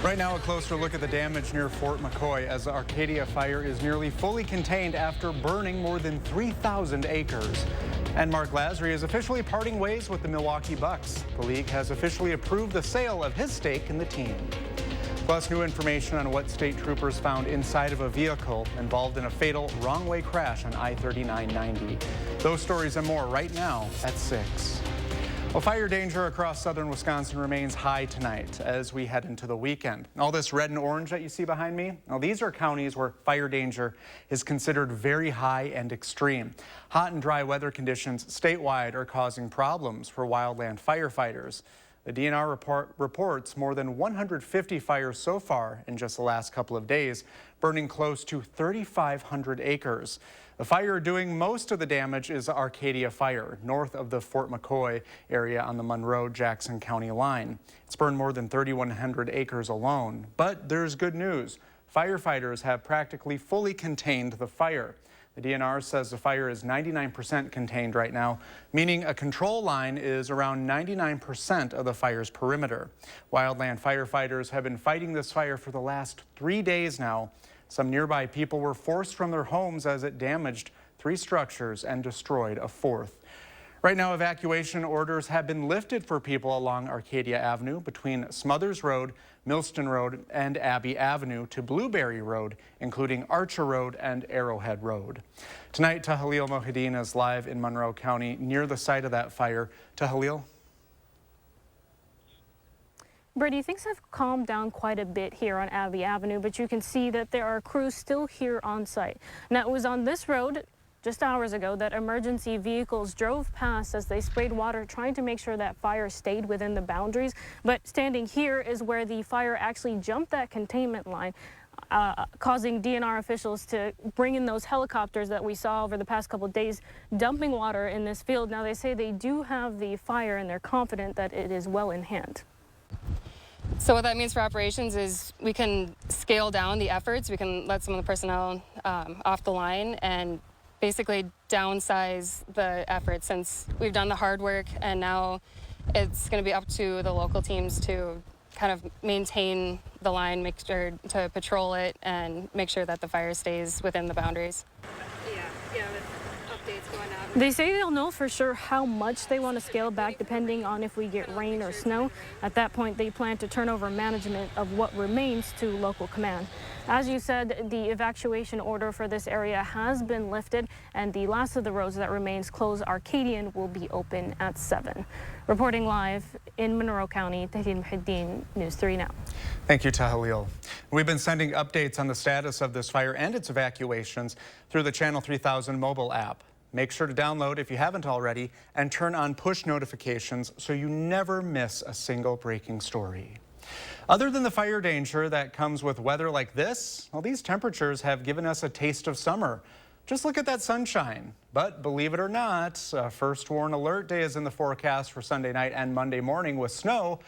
Right now, a closer look at the damage near Fort McCoy as the Arcadia fire is nearly fully contained after burning more than 3,000 acres. And Mark Lasry is officially parting ways with the Milwaukee Bucks. The league has officially approved the sale of his stake in the team. Plus, new information on what state troopers found inside of a vehicle involved in a fatal wrong-way crash on I-3990. Those stories and more right now at 6. Well, fire danger across southern Wisconsin remains high tonight as we head into the weekend. All this red and orange that you see behind me, now these are counties where fire danger is considered very high and extreme. Hot and dry weather conditions statewide are causing problems for wildland firefighters. The DNR reports more than 150 fires so far in just the last couple of days, burning close to 3,500 acres. The fire doing most of the damage is Arcadia Fire, north of the Fort McCoy area on the Monroe-Jackson County line. It's burned more than 3,100 acres alone. But there's good news. Firefighters have practically fully contained the fire. The DNR says the fire is 99% contained right now, meaning a control line is around 99% of the fire's perimeter. Wildland firefighters have been fighting this fire for the last 3 days now. Some nearby people were forced from their homes as it damaged 3 structures and destroyed a 4th. Right now, evacuation orders have been lifted for people along Arcadia Avenue between Smothers Road, Millston Road, and Abbey Avenue to Blueberry Road, including Archer Road and Arrowhead Road. Tonight, Tahalil Mohideen is live in Monroe County near the site of that fire. Tahalil. Brady, things have calmed down quite a bit here on Abbey Avenue, but you can see that there are crews still here on site. Now, it was on this road just hours ago that emergency vehicles drove past as they sprayed water trying to make sure that fire stayed within the boundaries. But standing here is where the fire actually jumped that containment line, causing DNR officials to bring in those helicopters that we saw over the past couple of days, dumping water in this field. Now, they say they do have the fire and they're confident that it is well in hand. So what that means for operations is we can scale down the efforts. We can let some of the personnel off the line and basically downsize the efforts since we've done the hard work, and now it's going to be up to the local teams to kind of maintain the line, make sure to patrol it, and make sure that the fire stays within the boundaries. Yeah, with updates going out. They say they'll know for sure how much they want to scale back depending on if we get rain or snow. At that point, they plan to turn over management of what remains to local command. As you said, the evacuation order for this area has been lifted, and the last of the roads that remains closed, Arcadian, will be open at 7. Reporting live in Monroe County, Tahalil Mohideen, News 3 Now. Thank you, Tahalil. We've been sending updates on the status of this fire and its evacuations through the Channel 3000 mobile app. Make sure to download if you haven't already and turn on push notifications so you never miss a single breaking story. Other than the fire danger that comes with weather like this, well, these temperatures have given us a taste of summer. Just look at that sunshine. But believe it or not, a first warn alert day is in the forecast for Sunday night and Monday morning with snow.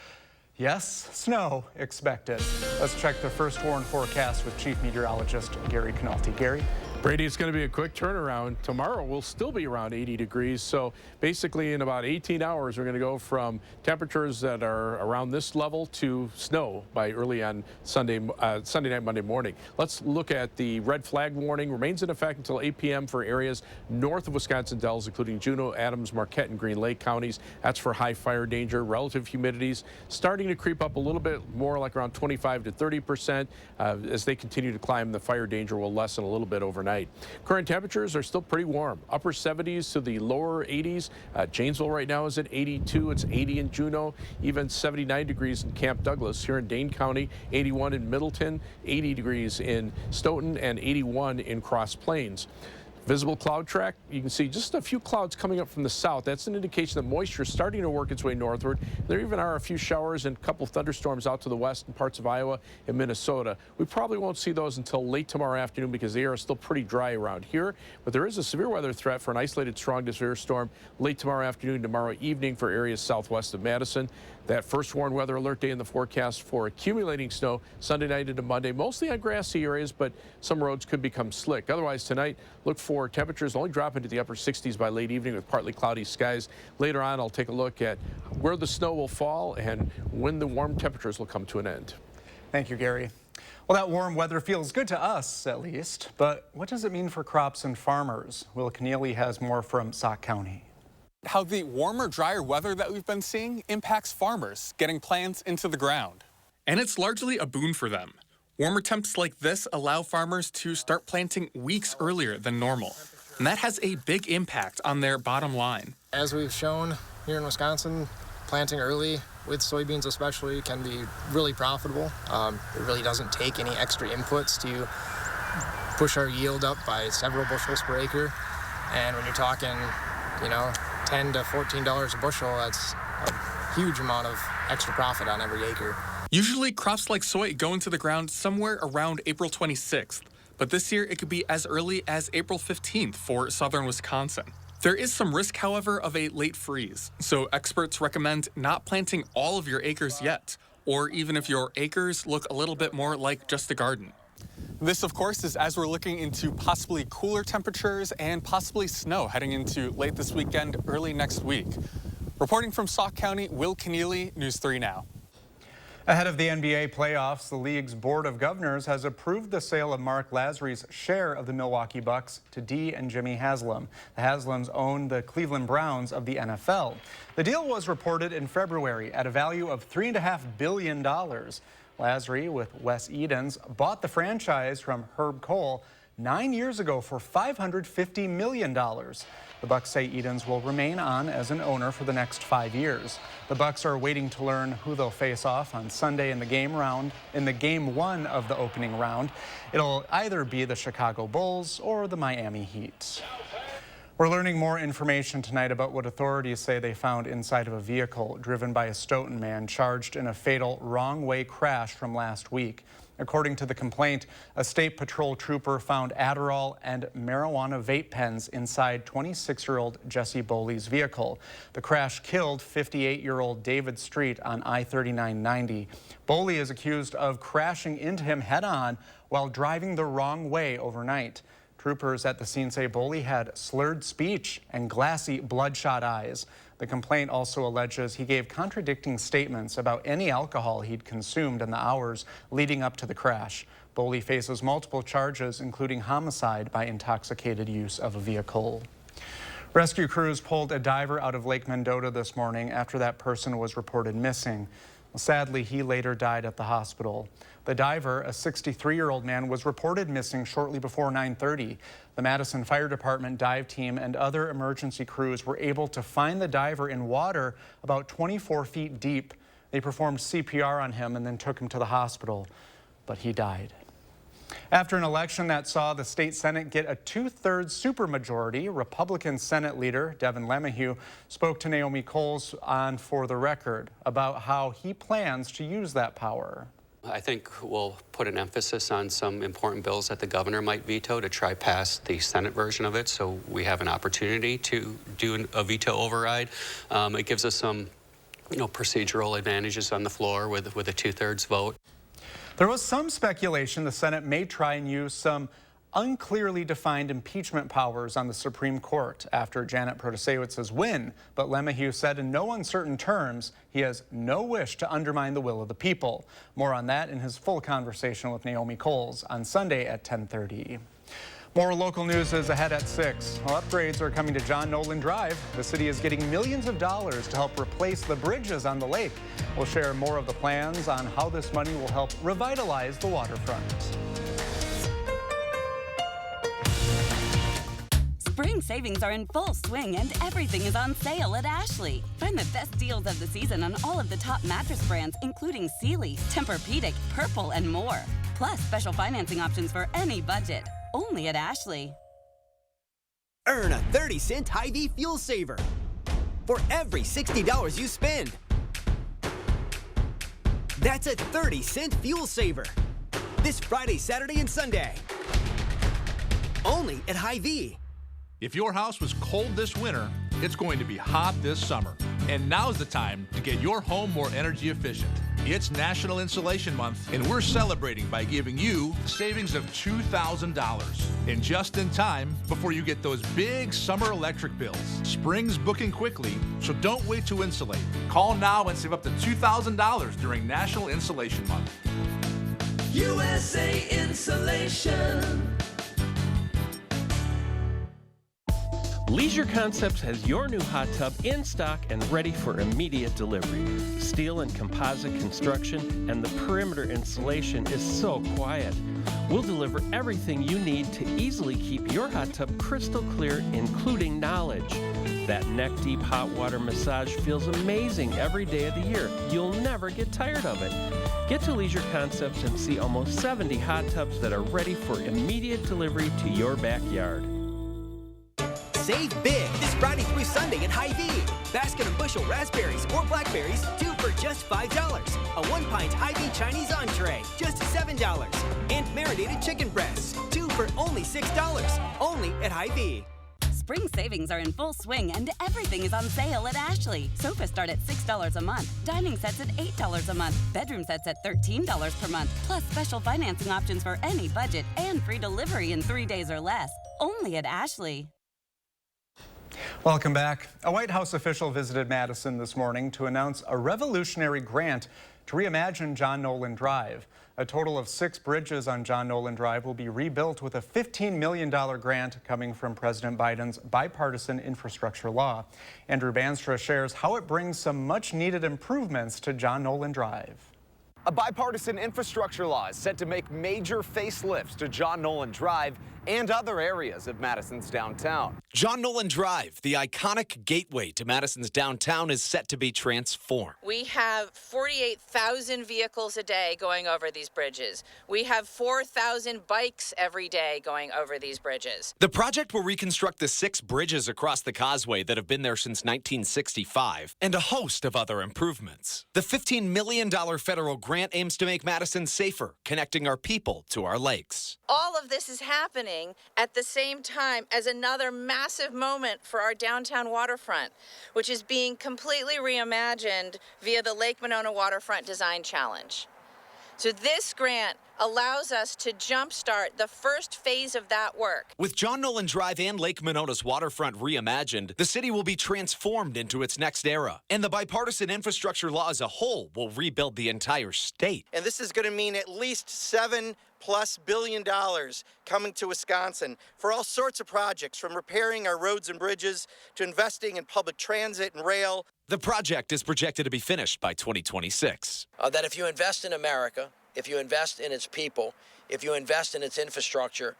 Yes, snow expected. Let's check the first warn forecast with Chief Meteorologist Gary Canalti. Gary? Brady, it's going to be a quick turnaround. Tomorrow will still be around 80 degrees. So basically in about 18 hours, we're going to go from temperatures that are around this level to snow by early on Sunday night, Monday morning. Let's look at the red flag warning. Remains in effect until 8 p.m. for areas north of Wisconsin Dells, including Juneau, Adams, Marquette, and Green Lake counties. That's for high fire danger. Relative humidities starting to creep up a little bit more, like around 25 to 30%. As they continue to climb, the fire danger will lessen a little bit overnight. Current temperatures are still pretty warm, upper 70s to the lower 80s. Janesville right now is at 82. It's 80 in Juneau, even 79 degrees in Camp Douglas. Here in Dane County, 81 in Middleton, 80 degrees in Stoughton, and 81 in Cross Plains. Visible cloud track, you can see just a few clouds coming up from the south. That's an indication that moisture is starting to work its way northward. There even are a few showers and a couple of thunderstorms out to the west in parts of Iowa and Minnesota. We probably won't see those until late tomorrow afternoon because the air is still pretty dry around here. But there is a severe weather threat for an isolated strong to severe storm late tomorrow afternoon, tomorrow evening for areas southwest of Madison. That first warned weather alert day in the forecast for accumulating snow Sunday night into Monday, mostly on grassy areas, but some roads could become slick. Otherwise, tonight, look for temperatures only drop into the upper 60s by late evening with partly cloudy skies. Later on, I'll take a look at where the snow will fall and when the warm temperatures will come to an end. Thank you, Gary. Well, that warm weather feels good to us, at least. But what does it mean for crops and farmers? Will Keneally has more from Sauk County. How the warmer, drier weather that we've been seeing impacts farmers getting plants into the ground. And it's largely a boon for them. Warmer temps like this allow farmers to start planting weeks earlier than normal. And that has a big impact on their bottom line. As we've shown here in Wisconsin, planting early with soybeans especially can be really profitable. It really doesn't take any extra inputs to push our yield up by several bushels per acre. And when you're talking, $10 to $14 a bushel, that's a huge amount of extra profit on every acre. Usually crops like soy go into the ground somewhere around April 26th, but this year it could be as early as April 15th for southern Wisconsin. There is some risk, however, of a late freeze, so experts recommend not planting all of your acres yet, or even if your acres look a little bit more like just a garden. This, of course, is as we're looking into possibly cooler temperatures and possibly snow heading into late this weekend, early next week. Reporting from Sauk County, Will Keneally, News 3 Now. Ahead of the NBA playoffs, the league's Board of Governors has approved the sale of Mark Lasry's share of the Milwaukee Bucks to Dee and Jimmy Haslam. The Haslams own the Cleveland Browns of the NFL. The deal was reported in February at a value of $3.5 billion. Lasry, with Wes Edens, bought the franchise from Herb Cole 9 years ago for $550 million. The Bucks say Edens will remain on as an owner for the next 5 years. The Bucks are waiting to learn who they'll face off on Sunday in the game one of the opening round. It'll either be the Chicago Bulls or the Miami Heat. We're learning more information tonight about what authorities say they found inside of a vehicle driven by a Stoughton man charged in a fatal wrong-way crash from last week. According to the complaint, a state patrol trooper found Adderall and marijuana vape pens inside 26-year-old Jesse Boley's vehicle. The crash killed 58-year-old David Street on I-3990. Boley is accused of crashing into him head-on while driving the wrong way overnight. Troopers at the scene say Boley had slurred speech and glassy, bloodshot eyes. The complaint also alleges he gave contradicting statements about any alcohol he'd consumed in the hours leading up to the crash. Boley faces multiple charges, including homicide by intoxicated use of a vehicle. Rescue crews pulled a diver out of Lake Mendota this morning after that person was reported missing. Sadly, he later died at the hospital. The diver, a 63-year-old man, was reported missing shortly before 9:30. The Madison Fire Department dive team and other emergency crews were able to find the diver in water about 24 feet deep. They performed CPR on him and then took him to the hospital, but he died. After an election that saw the state Senate get a 2/3 supermajority, Republican Senate leader Devin LeMahieu spoke to Naomi Coles on For the Record about how he plans to use that power. I think we'll put an emphasis on some important bills that the governor might veto to try pass the Senate version of it, so we have an opportunity to do a veto override. It gives us some, procedural advantages on the floor with a 2/3 vote. There was some speculation the Senate may try and use some unclearly defined impeachment powers on the Supreme Court after Janet Protasiewicz's win, but LeMahieu said in no uncertain terms he has no wish to undermine the will of the people. More on that in his full conversation with Naomi Coles on Sunday at 10:30. More local news is ahead at 6. Well, upgrades are coming to John Nolan Drive. The city is getting millions of dollars to help replace the bridges on the lake. We'll share more of the plans on how this money will help revitalize the waterfront. Spring savings are in full swing and everything is on sale at Ashley. Find the best deals of the season on all of the top mattress brands, including Sealy, Tempur-Pedic, Purple, and more. Plus special financing options for any budget. Only at Ashley. Earn a 30-cent Hy-Vee fuel saver for every $60 you spend. That's a 30-cent fuel saver this Friday, Saturday, and Sunday. Only at Hy-Vee. If your house was cold this winter, it's going to be hot this summer. And now's the time to get your home more energy efficient. It's National Insulation Month, and we're celebrating by giving you savings of $2,000. And just in time before you get those big summer electric bills. Spring's booking quickly, so don't wait to insulate. Call now and save up to $2,000 during National Insulation Month. USA Insulation. Leisure Concepts has your new hot tub in stock and ready for immediate delivery. Steel and composite construction and the perimeter insulation is so quiet. We'll deliver everything you need to easily keep your hot tub crystal clear, including knowledge. That neck-deep hot water massage feels amazing every day of the year. You'll never get tired of it. Get to Leisure Concepts and see almost 70 hot tubs that are ready for immediate delivery to your backyard. Save big this Friday through Sunday at Hy-Vee. Basket and bushel raspberries or blackberries, 2 for just $5. A 1-pint Hy-Vee Chinese entree, just $7. And marinated chicken breasts, 2 for only $6. Only at Hy-Vee. Spring savings are in full swing and everything is on sale at Ashley. Sofas start at $6 a month. Dining sets at $8 a month. Bedroom sets at $13 per month. Plus special financing options for any budget and free delivery in 3 days or less. Only at Ashley. Welcome back. A White House official visited Madison this morning to announce a revolutionary grant to reimagine John Nolan Drive. A total of 6 bridges on John Nolan Drive will be rebuilt with a $15 million grant coming from President Biden's bipartisan infrastructure law. Andrew Banstra shares how it brings some much-needed improvements to John Nolan Drive. A bipartisan infrastructure law is set to make major facelifts to John Nolan Drive and other areas of Madison's downtown. John Nolan Drive, the iconic gateway to Madison's downtown, is set to be transformed. We have 48,000 vehicles a day going over these bridges. We have 4,000 bikes every day going over these bridges. The project will reconstruct the 6 bridges across the causeway that have been there since 1965 and a host of other improvements. The $15 million federal grant aims to make Madison safer, connecting our people to our lakes. All of this is happening at the same time as another massive moment for our downtown waterfront, which is being completely reimagined via the Lake Monona Waterfront Design Challenge. So this grant allows us to jumpstart the first phase of that work. With John Nolan Drive and Lake Monona's waterfront reimagined, the city will be transformed into its next era. And the bipartisan infrastructure law as a whole will rebuild the entire state. And this is going to mean at least $7+ billion coming to Wisconsin for all sorts of projects, from repairing our roads and bridges to investing in public transit and rail. The project is projected to be finished by 2026. That if you invest in America, if you invest in its people, if you invest in its infrastructure,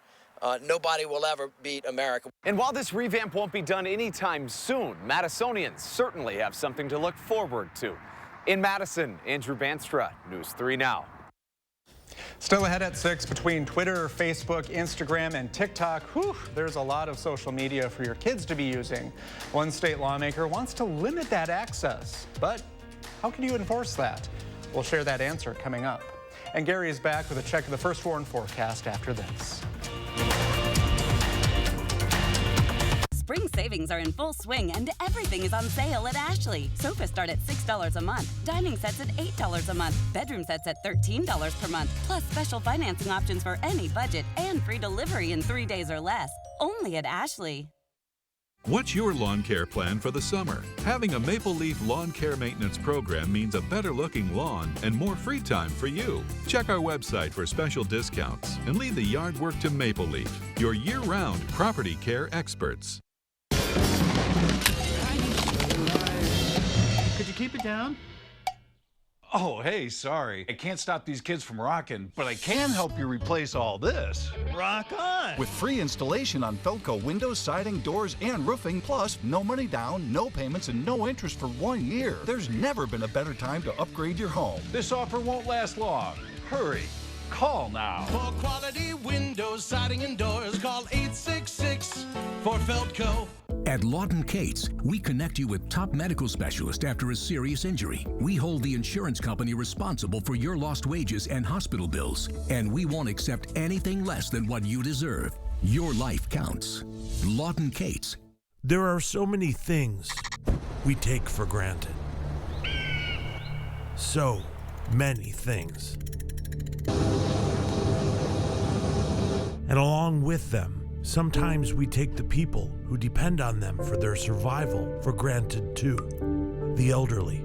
nobody will ever beat America. And while this revamp won't be done anytime soon, Madisonians certainly have something to look forward to. In Madison, Andrew Banstra, News 3 Now. Still ahead at 6 between Twitter, Facebook, Instagram, and TikTok. Whew, there's a lot of social media for your kids to be using. One state lawmaker wants to limit that access. But how can you enforce that? We'll share that answer coming up. And Gary is back with a check of the first warn forecast after this. Spring savings are in full swing and everything is on sale at Ashley. Sofas start at $6 a month. Dining sets at $8 a month. Bedroom sets at $13 per month. Plus special financing options for any budget and free delivery in 3 days or less. Only at Ashley. What's your lawn care plan for the summer? Having a Maple Leaf lawn care maintenance program means a better looking lawn and more free time for you. Check our website for special discounts and leave the yard work to Maple Leaf, your year-round property care experts. Could you keep it down? Oh, hey, sorry. I can't stop these kids from rocking, but I can help you replace all this. Rock on! With free installation on Felco windows, siding, doors, and roofing, plus no money down, no payments, and no interest for 1 year. There's never been a better time to upgrade your home. This offer won't last long. Hurry. Call now. For quality windows, siding, and doors, call 866 for Felco. At Lawton Cates, we connect you with top medical specialists after a serious injury. We hold the insurance company responsible for your lost wages and hospital bills, and we won't accept anything less than what you deserve. Your life counts. Lawton Cates. There are so many things we take for granted. So many things. And along with them, sometimes we take the people who depend on them for their survival for granted too. The elderly,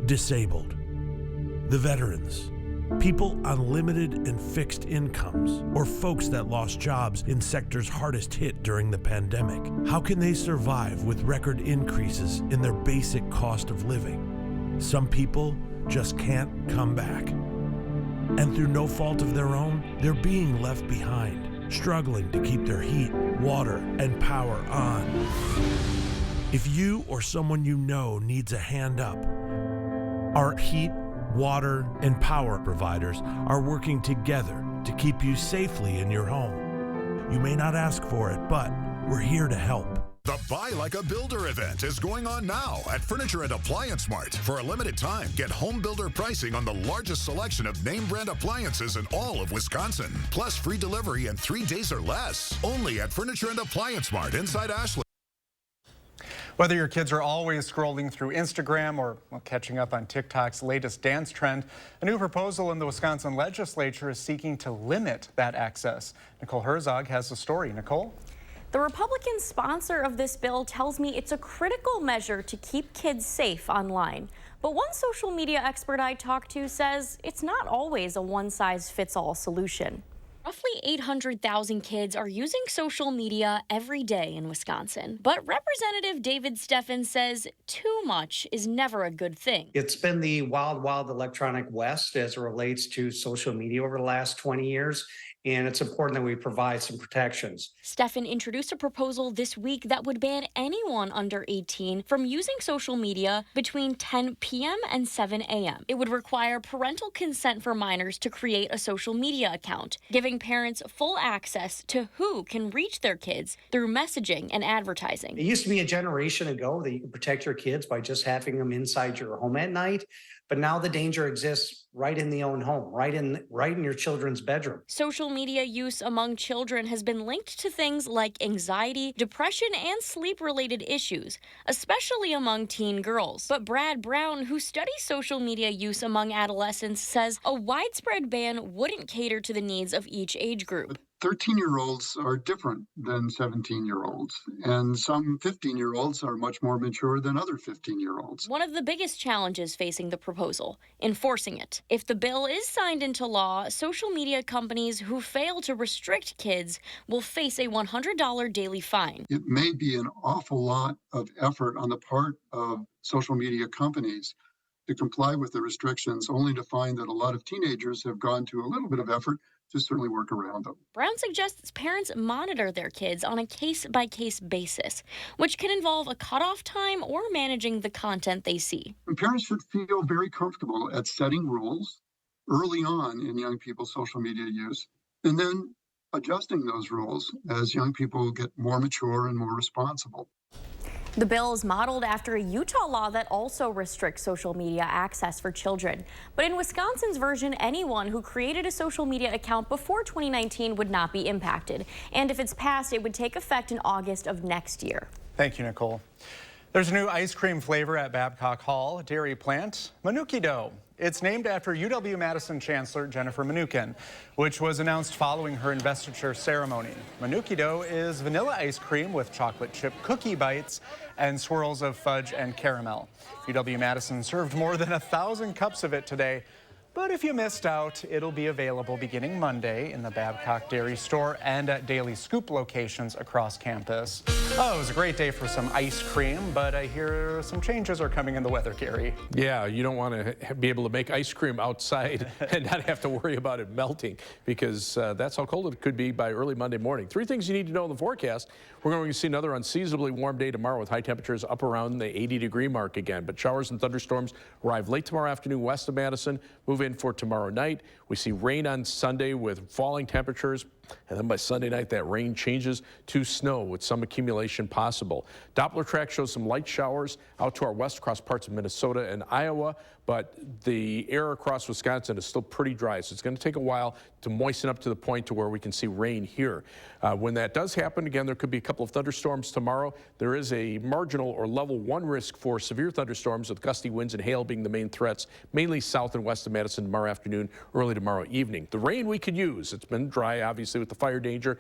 disabled, the veterans, People on limited and fixed incomes, or folks that lost jobs in sectors hardest hit during the pandemic. How can they survive with record increases in their basic cost of living? Some people just can't come back. And through no fault of their own, they're being left behind, struggling to keep their heat, water, and power on. If you or someone you know needs a hand up, our heat, water, and power providers are working together to keep you safely in your home. You may not ask for it, but we're here to help. The Buy Like a Builder event is going on now at Furniture and Appliance Mart. For a limited time, get home builder pricing on the largest selection of name brand appliances in all of Wisconsin. Plus free delivery in 3 days or less. Only at Furniture and Appliance Mart inside Ashland. Whether your kids are always scrolling through Instagram or catching up on TikTok's latest dance trend, a new proposal in the Wisconsin legislature is seeking to limit that access. Nicole Herzog has the story. Nicole? The Republican sponsor of this bill tells me it's a critical measure to keep kids safe online. But one social media expert I talked to says it's not always a one-size-fits-all solution. Roughly 800,000 kids are using social media every day in Wisconsin. But Representative David Steffen says too much is never a good thing. It's been the wild, wild electronic west as it relates to social media over the last 20 years. And it's important that we provide some protections. Steffen introduced a proposal this week that would ban anyone under 18 from using social media between 10 p.m. and 7 a.m. It would require parental consent for minors to create a social media account, giving parents full access to who can reach their kids through messaging and advertising. It used to be a generation ago that you could protect your kids by just having them inside your home at night. But now the danger exists right in the own home, right in your children's bedroom. Social media use among children has been linked to things like anxiety, depression, and sleep-related issues, especially among teen girls. But Brad Brown, who studies social media use among adolescents, says a widespread ban wouldn't cater to the needs of each age group. 13-year-olds are different than 17-year-olds, and some 15-year-olds are much more mature than other 15-year-olds. One of the biggest challenges facing the proposal, enforcing it. If the bill is signed into law, social media companies who fail to restrict kids will face a $100 daily fine. It may be an awful lot of effort on the part of social media companies to comply with the restrictions, only to find that a lot of teenagers have gone to a little bit of effort to certainly work around them. Brown suggests parents monitor their kids on a case-by-case basis, which can involve a cutoff time or managing the content they see. And parents should feel very comfortable at setting rules early on in young people's social media use, and then adjusting those rules as young people get more mature and more responsible. The bill is modeled after a Utah law that also restricts social media access for children. But in Wisconsin's version, anyone who created a social media account before 2019 would not be impacted. And if it's passed, it would take effect in August of next year. Thank you, Nicole. There's a new ice cream flavor at Babcock Hall Dairy Plant, Manuki Dough. It's named after UW-Madison Chancellor Jennifer Mnuchin, which was announced following her investiture ceremony. Manuki Dough is vanilla ice cream with chocolate chip cookie bites and swirls of fudge and caramel. UW-Madison served more than 1,000 cups of it today. But if you missed out, it'll be available beginning Monday in the Babcock Dairy Store and at Daily Scoop locations across campus. Oh, it was a great day for some ice cream, but I hear some changes are coming in the weather, Gary. Yeah, you don't want to be able to make ice cream outside and not have to worry about it melting, because that's how cold it could be by early Monday morning. 3 things you need to know in the forecast. We're going to see another unseasonably warm day tomorrow with high temperatures up around the 80-degree mark again. But showers and thunderstorms arrive late tomorrow afternoon west of Madison, move in for tomorrow night. We see rain on Sunday with falling temperatures. And then by Sunday night, that rain changes to snow with some accumulation possible. Doppler track shows some light showers out to our west across parts of Minnesota and Iowa, but the air across Wisconsin is still pretty dry, so it's going to take a while to moisten up to the point to where we can see rain here. When that does happen, again, there could be a couple of thunderstorms tomorrow. There is a marginal or level 1 risk for severe thunderstorms with gusty winds and hail being the main threats, mainly south and west of Madison tomorrow afternoon, early tomorrow evening. The rain we could use. It's been dry, obviously, with the fire danger.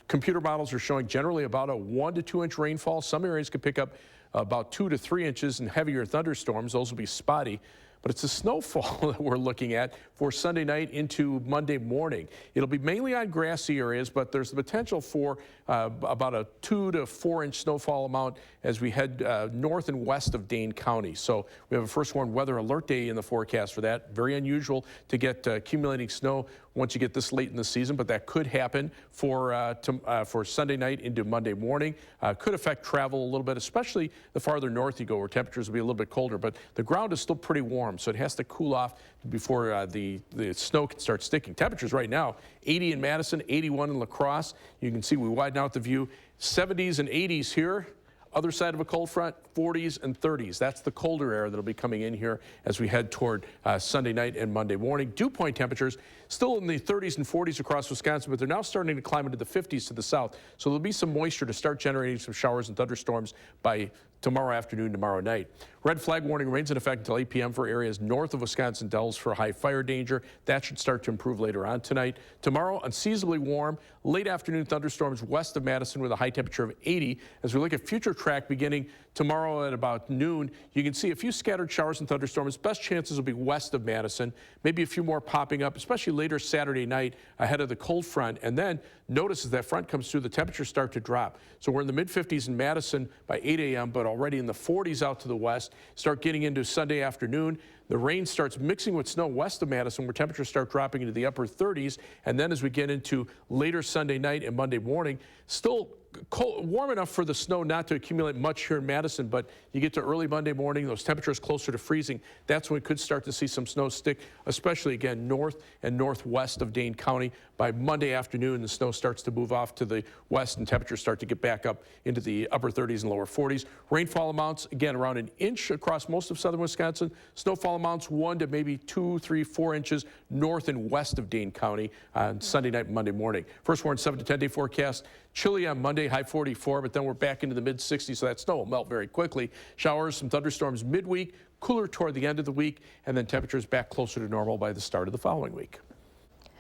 Computer models are showing generally about a 1 to 2 inch rainfall. Some areas could pick up about 2 to 3 inches and heavier thunderstorms. Those will be spotty. but it's the snowfall that we're looking at for Sunday night into Monday morning. It'll be mainly on grassy areas, but there's the potential for about a 2 to 4 inch snowfall amount as we head north and west of Dane County. So we have a first warned weather alert day in the forecast for that. Very unusual to get accumulating snow once you get this late in the season, but that could happen for Sunday night into Monday morning. Could affect travel a little bit, especially the farther north you go where temperatures will be a little bit colder, but the ground is still pretty warm, so it has to cool off before the snow can start sticking. Temperatures right now, 80 in Madison, 81 in La Crosse. You can see we widen out the view. 70s and 80s here. Other side of a cold front, 40s and 30s. That's the colder air that'll be coming in here as we head toward Sunday night and Monday morning. Dew point temperatures still in the 30s and 40s across Wisconsin, but they're now starting to climb into the 50s to the south. So there'll be some moisture to start generating some showers and thunderstorms by tomorrow afternoon, tomorrow night. Red flag warning remains in effect until 8 p.m. for areas north of Wisconsin Dells for high fire danger. That should start to improve later on tonight. Tomorrow, unseasonably warm. Late afternoon thunderstorms west of Madison with a high temperature of 80. As we look at future track beginning tomorrow at about noon, you can see a few scattered showers and thunderstorms. Best chances will be west of Madison. Maybe a few more popping up, especially later Saturday night ahead of the cold front. And then notice as that front comes through, the temperatures start to drop. So we're in the mid-50s in Madison by 8 a.m., but already in the 40s out to the west. Start getting into Sunday afternoon. The rain starts mixing with snow west of Madison where temperatures start dropping into the upper 30s. And then as we get into later Sunday night and Monday morning, still cold, warm enough for the snow not to accumulate much here in Madison, but you get to early Monday morning, those temperatures closer to freezing. That's when we could start to see some snow stick, especially again north and northwest of Dane County. By Monday afternoon, the snow starts to move off to the west and temperatures start to get back up into the upper 30s and lower 40s. Rainfall amounts, again, around an inch across most of southern Wisconsin. Snowfall amounts 1 to maybe 2, 3, 4 inches north and west of Dane County on Sunday night and Monday morning. First warned 7 to 10 day forecast. Chilly on Monday, high 44, but then we're back into the mid 60s, so that snow will melt very quickly. Showers, some thunderstorms midweek, cooler toward the end of the week, and then temperatures back closer to normal by the start of the following week.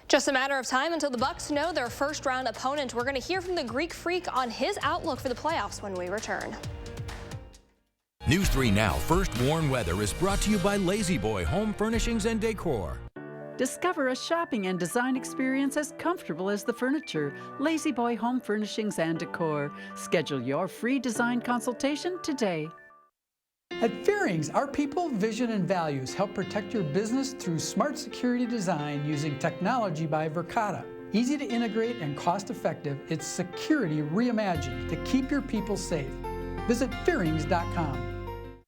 Just a matter of time until the Bucks know their first round opponent. We're going to hear from the Greek Freak on his outlook for the playoffs when we return. News 3 Now First Warn Weather is brought to you by Lazy Boy Home Furnishings and Decor. Discover a shopping and design experience as comfortable as the furniture. Lazy Boy Home Furnishings and Decor. Schedule your free design consultation today. At Fearings, our people, vision, and values help protect your business through smart security design using technology by Verkada. Easy to integrate and cost-effective, it's security reimagined to keep your people safe. Visit Fearings.com.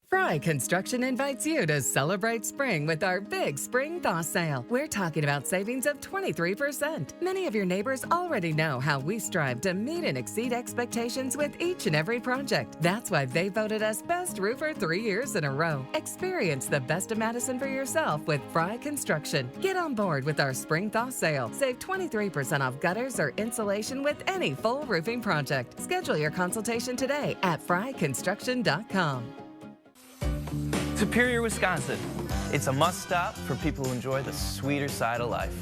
Fry Construction invites you to celebrate spring with our big spring thaw sale. We're talking about savings of 23%. Many of your neighbors already know how we strive to meet and exceed expectations with each and every project. That's why they voted us Best Roofer 3 years in a row. Experience the best of Madison for yourself with Fry Construction. Get on board with our spring thaw sale. Save 23% off gutters or insulation with any full roofing project. Schedule your consultation today at fryconstruction.com. Superior, Wisconsin. It's a must-stop for people who enjoy the sweeter side of life.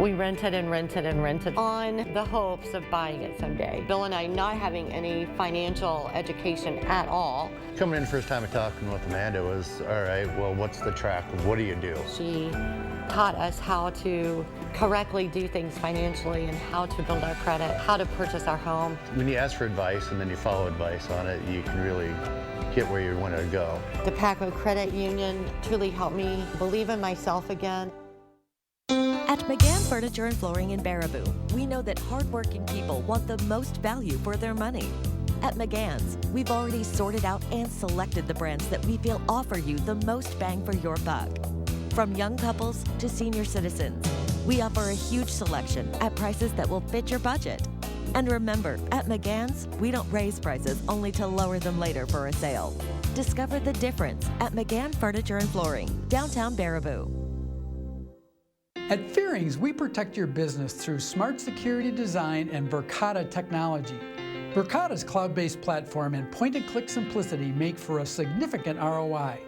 We rented and rented and rented on the hopes of buying it someday. Bill and I not having any financial education at all. Coming in first time talking with Amanda was, all right, well, what's the track? What do you do? She taught us how to correctly do things financially and how to build our credit, how to purchase our home. When you ask for advice and then you follow advice on it, you can really get where you want to go. The Paco Credit Union truly helped me believe in myself again. At McGann Furniture and Flooring in Baraboo, we know that hardworking people want the most value for their money. At McGann's, we've already sorted out and selected the brands that we feel offer you the most bang for your buck. From young couples to senior citizens, we offer a huge selection at prices that will fit your budget. And remember, at McGann's, we don't raise prices only to lower them later for a sale. Discover the difference at McGann Furniture and Flooring, downtown Baraboo. At Fearings, we protect your business through smart security design and Verkada technology. Verkada's cloud-based platform and point-and-click simplicity make for a significant ROI.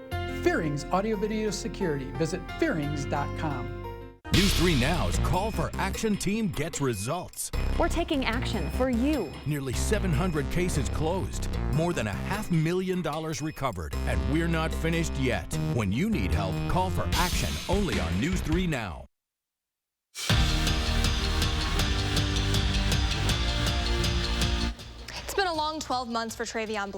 Fearings Audio Video Security. Visit Fearings.com. News 3 Now's Call for Action team gets results. We're taking action for you. Nearly 700 cases closed, more than $500,000 recovered, and we're not finished yet. When you need help, call for action only on News 3 Now. It's been a long 12 months for Travion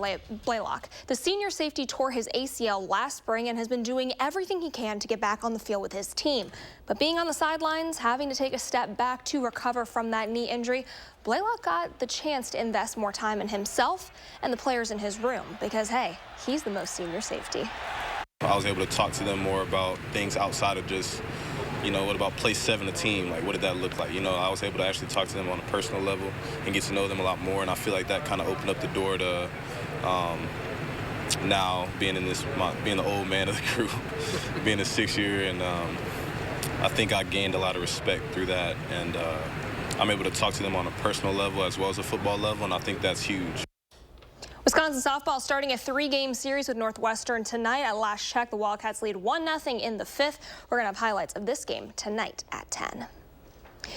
Blaylock. The senior safety tore his ACL last spring and has been doing everything he can to get back on the field with his team. But being on the sidelines, having to take a step back to recover from that knee injury, Blaylock got the chance to invest more time in himself and the players in his room because, hey, he's the most senior safety. I was able to talk to them more about things outside of just, what about play 7 a team? Like, what did that look like? I was able to actually talk to them on a personal level and get to know them a lot more. And I feel like that kind of opened up the door to now being the old man of the crew, being a 6th year. And I think I gained a lot of respect through that. And I'm able to talk to them on a personal level as well as a football level. And I think that's huge. Wisconsin softball starting a 3-game series with Northwestern tonight. At last check, the Wildcats lead 1-0 in the 5th. We're going to have highlights of this game tonight at 10.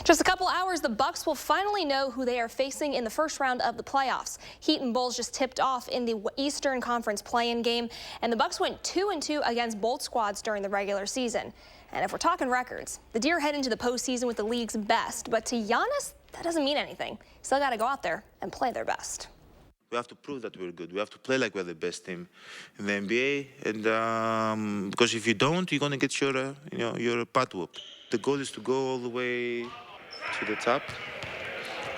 Just a couple hours, the Bucks will finally know who they are facing in the first round of the playoffs. Heat and Bulls just tipped off in the Eastern Conference play-in game, and the Bucks went 2-2 against both squads during the regular season. And if we're talking records, the Deer head into the postseason with the league's best, but to Giannis, that doesn't mean anything. Still got to go out there and play their best. We have to prove that we're good. We have to play like we're the best team in the NBA, and because if you don't, you're gonna get your butt whooped. The goal is to go all the way to the top,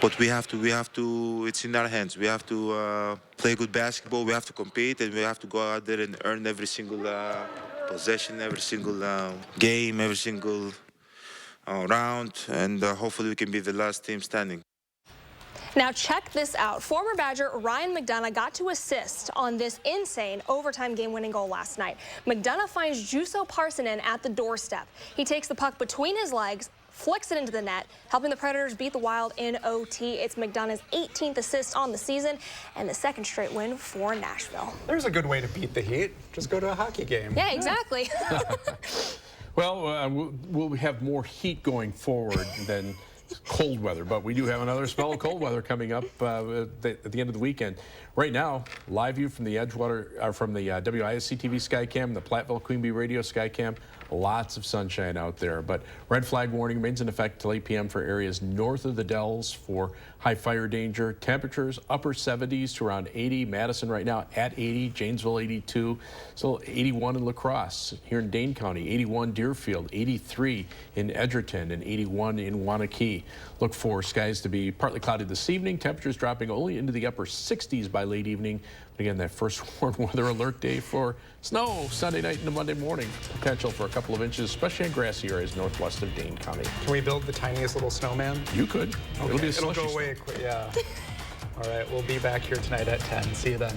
but we have to. It's in our hands. We have to play good basketball. We have to compete, and we have to go out there and earn every single possession, every single game, every single round, and hopefully we can be the last team standing. Now check this out. Former Badger Ryan McDonough got to assist on this insane overtime game-winning goal last night. McDonough finds Juuso Parssinen at the doorstep. He takes the puck between his legs, flicks it into the net, helping the Predators beat the Wild in OT. It's McDonough's 18th assist on the season and the 2nd straight win for Nashville. There's a good way to beat the Heat. Just go to a hockey game. Yeah, exactly. Well, we'll have more heat going forward than cold weather, but we do have another spell of cold weather coming up at the end of the weekend. Right now, live view from the from the WISC-TV Skycam, the Platteville Queen Bee Radio Skycam. Lots of sunshine out there, but red flag warning remains in effect till 8 p.m. for areas north of the Dells for high fire danger. Temperatures upper 70s to around 80. Madison right now at 80. Janesville 82. So 81 in La Crosse. Here in Dane County, 81 Deerfield, 83 in Edgerton, and 81 in Waunakee. Look for skies to be partly cloudy this evening. Temperatures dropping only into the upper 60s by late evening. Again, that first warm weather alert day for snow Sunday night into Monday morning. Potential for a couple of inches, especially in grassy areas northwest of Dane County. Can we build the tiniest little snowman? You could. Okay. It'll go away quick. Yeah. All right, we'll be back here tonight at 10. See you then.